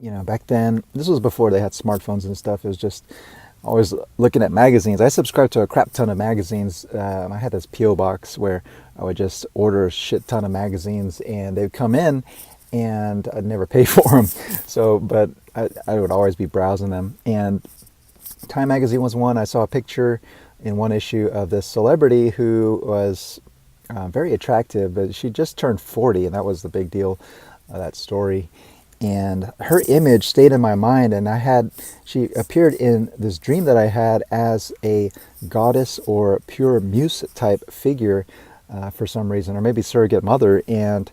Back then, this was before they had smartphones and stuff. It was just always looking at magazines. I subscribed to a crap ton of magazines. I had this P.O. box where I would just order a shit ton of magazines, and they'd come in, and I'd never pay for them. So, but I would always be browsing them. And Time magazine was one. I saw a picture in one issue of this celebrity who was very attractive, but she just turned 40, and that was the big deal of that story. And her image stayed in my mind, and she appeared in this dream that I had as a goddess or pure muse type figure for some reason, or maybe surrogate mother. And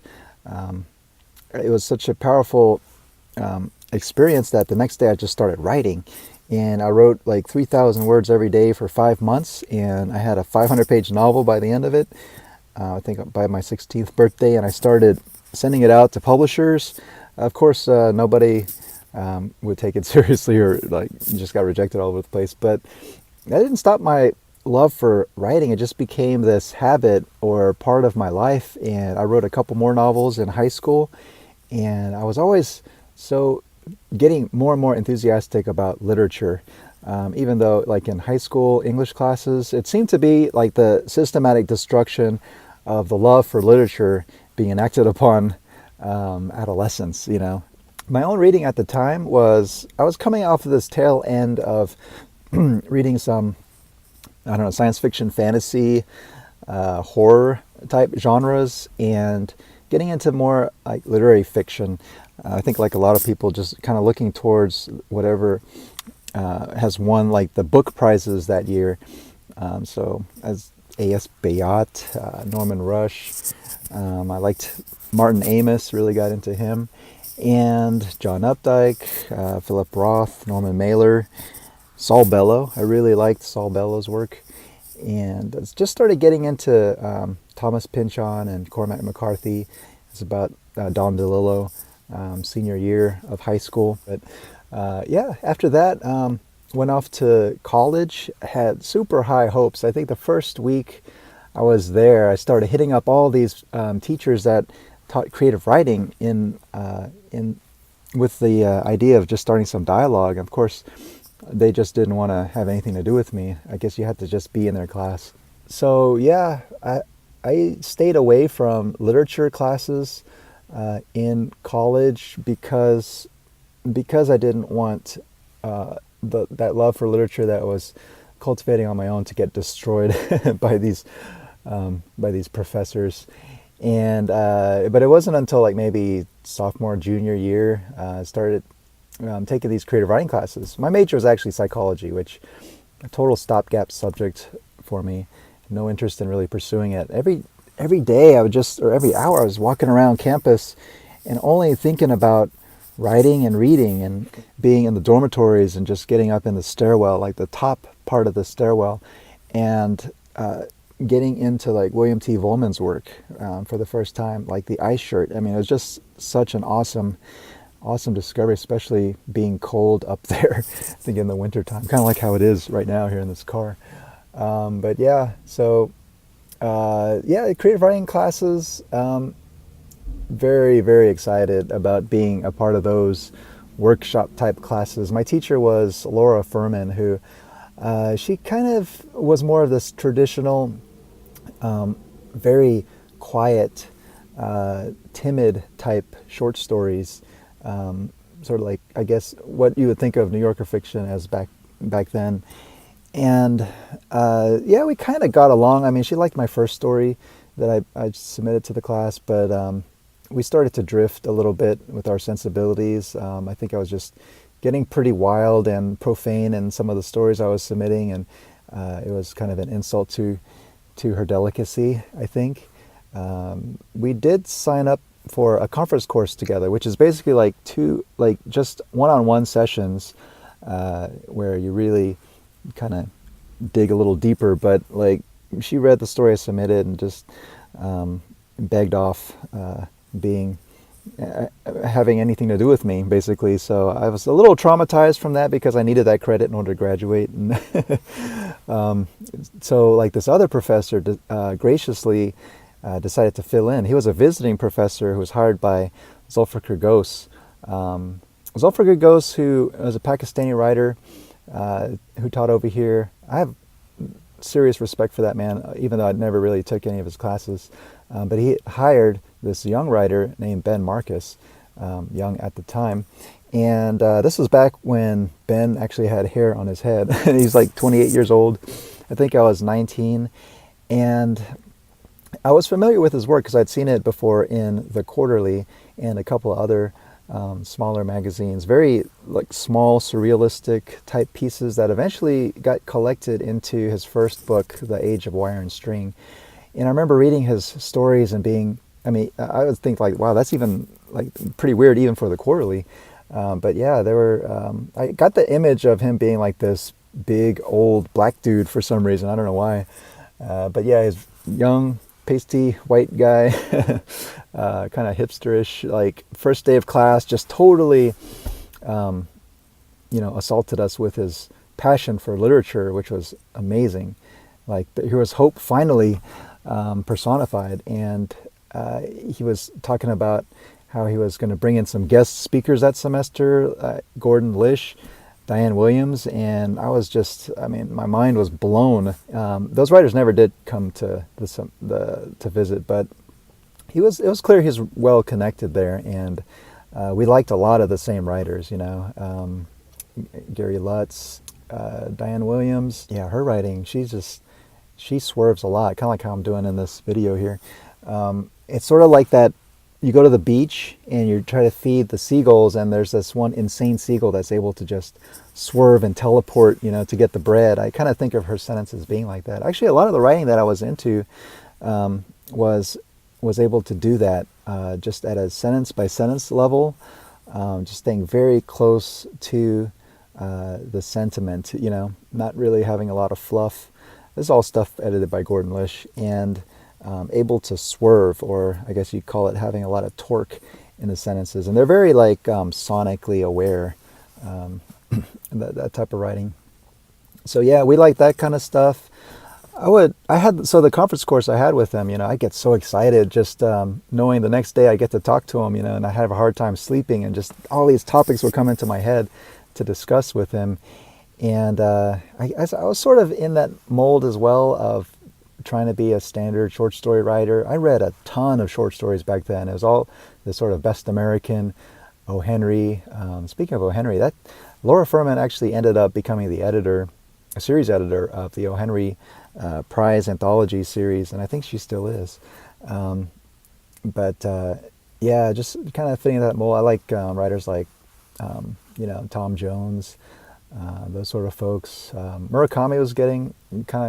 it was such a powerful experience that the next day I just started writing. And I wrote like 3,000 words every day for 5 months, and I had a 500-page novel by the end of it, I think by my 16th birthday, and I started sending it out to publishers. Of course, nobody would take it seriously, or like just got rejected all over the place. But that didn't stop my love for writing. It just became this habit or part of my life. And I wrote a couple more novels in high school, and I was always so getting more and more enthusiastic about literature. Even though, like in high school English classes, it seemed to be like the systematic destruction of the love for literature being enacted upon adolescence. My own reading at the time was, I was coming off of this tail end of reading some, I don't know, science fiction, fantasy, horror type genres, and getting into more like literary fiction. I think like a lot of people, just kind of looking towards whatever has won like the book prizes that year. So as A.S. Bayat, Norman Rush, I liked Martin Amis, really got into him, and John Updike, Philip Roth, Norman Mailer, Saul Bellow. I really liked Saul Bellow's work, and I just started getting into Thomas Pynchon and Cormac McCarthy. It's about Don DeLillo, senior year of high school. But after that, went off to college, had super high hopes. I think the first week I was there, I started hitting up all these teachers that taught creative writing with the idea of just starting some dialogue. Of course, they just didn't want to have anything to do with me. I guess you had to just be in their class. So yeah, I stayed away from literature classes in college because I didn't want that love for literature that I was cultivating on my own to get destroyed by these professors. And but it wasn't until like maybe sophomore, junior year I started taking these creative writing classes. My major was actually psychology, which a total stopgap subject for me. No interest in really pursuing it. Every day or every hour I was walking around campus and only thinking about writing and reading and being in the dormitories and just getting up in the stairwell, like the top part of the stairwell, and getting into like William T. Vollmann's work for the first time, like the ice shirt. I mean, it was just such an awesome discovery, especially being cold up there, I think in the wintertime, kind of like how it is right now here in this car. But yeah, so creative writing classes, very, very excited about being a part of those workshop type classes. My teacher was Laura Furman, who she kind of was more of this traditional, very quiet, timid type short stories, sort of like, I guess, what you would think of New Yorker fiction as back then. And we kind of got along. I mean, she liked my first story that I submitted to the class, but we started to drift a little bit with our sensibilities. I think I was just getting pretty wild and profane in some of the stories I was submitting, and it was kind of an insult to her delicacy, I think. We did sign up for a conference course together, which is basically like just one-on-one sessions where you really kind of dig a little deeper. But like, she read the story I submitted and just begged off having anything to do with me, basically. So I was a little traumatized from that because I needed that credit in order to graduate. And so like this other professor graciously decided to fill in. He was a visiting professor who was hired by Zulfikar Ghosh, Zulfikar Ghosh, who was a Pakistani writer who taught over here. I have serious respect for that man, even though I never really took any of his classes. But he hired this young writer named Ben Marcus, young at the time. And this was back when Ben actually had hair on his head. He's like 28 years old. I think I was 19. And I was familiar with his work because I'd seen it before in the Quarterly and a couple of other smaller magazines. Very like small, surrealistic type pieces that eventually got collected into his first book, The Age of Wire and String. And I remember reading his stories and being, I mean, I would think like, wow, that's even like pretty weird even for the Quarterly. But yeah, there were, I got the image of him being like this big old black dude for some reason. I don't know why. But yeah, he's young, pasty white guy, kind of hipsterish, like first day of class, just totally, assaulted us with his passion for literature, which was amazing. Like here was hope finally personified. And he was talking about how he was going to bring in some guest speakers that semester, Gordon Lish, Diane Williams, and I was just, I mean, my mind was blown. Those writers never did come to to visit, but it was clear he's well connected there, and we liked a lot of the same writers, Gary Lutz, Diane Williams. Yeah, her writing, she swerves a lot, kind of like how I'm doing in this video here. It's sort of like that. You go to the beach and you try to feed the seagulls, and there's this one insane seagull that's able to just swerve and teleport, to get the bread. I kind of think of her sentences being like that. Actually, a lot of the writing that I was into was able to do that just at a sentence by sentence level, just staying very close to the sentiment, not really having a lot of fluff. This is all stuff edited by Gordon Lish, and able to swerve, or I guess you'd call it having a lot of torque in the sentences. And they're very like sonically aware, that type of writing. So yeah, we like that kind of stuff. So the conference course I had with him, I get so excited just knowing the next day I get to talk to him, and I have a hard time sleeping, and just all these topics will come into my head to discuss with him. And I was sort of in that mold as well of trying to be a standard short story writer. I read a ton of short stories back then. It was all the sort of Best American, O. Henry. Speaking of O. Henry, Laura Furman actually ended up becoming the editor, a series editor of the O. Henry Prize Anthology series, and I think she still is. Yeah, just kind of fitting that mold. I like writers like, Tom Jones, those sort of folks. Murakami was kind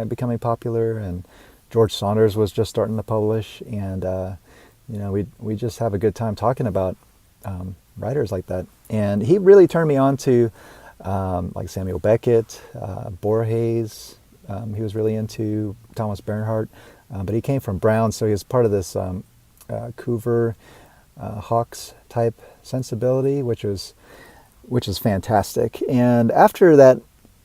of becoming popular, and George Saunders was just starting to publish, and we just have a good time talking about writers like that. And he really turned me on to like Samuel Beckett, Borges. He was really into Thomas Bernhardt, but he came from Brown, so he was part of this Coover Hawkes type sensibility, which is fantastic. And after that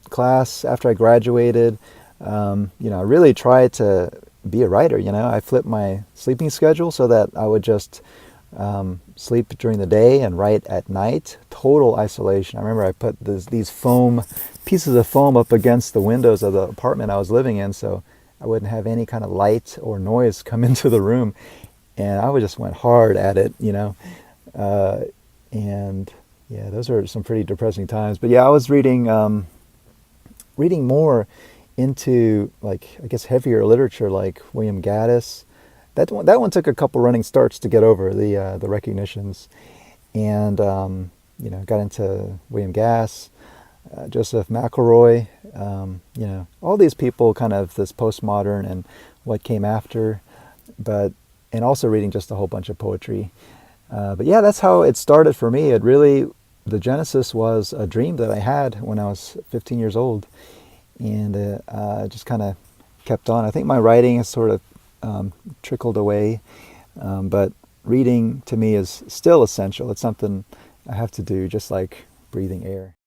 class, after I graduated, I really tried to be a writer. I flipped my sleeping schedule so that I would just sleep during the day and write at night. Total isolation. I remember I put these pieces of foam up against the windows of the apartment I was living in, so I wouldn't have any kind of light or noise come into the room. And I just went hard at it, and yeah, those are some pretty depressing times. But yeah, I was reading more into, like, I guess heavier literature, like William Gaddis. That one took a couple running starts to get over the recognitions, and got into William Gass, Joseph McElroy, all these people, kind of this postmodern and what came after, and also reading just a whole bunch of poetry. But yeah, that's how it started for me. The genesis was a dream that I had when I was 15 years old, and just kind of kept on. I think my writing has sort of trickled away, but reading to me is still essential. It's something I have to do, just like breathing air.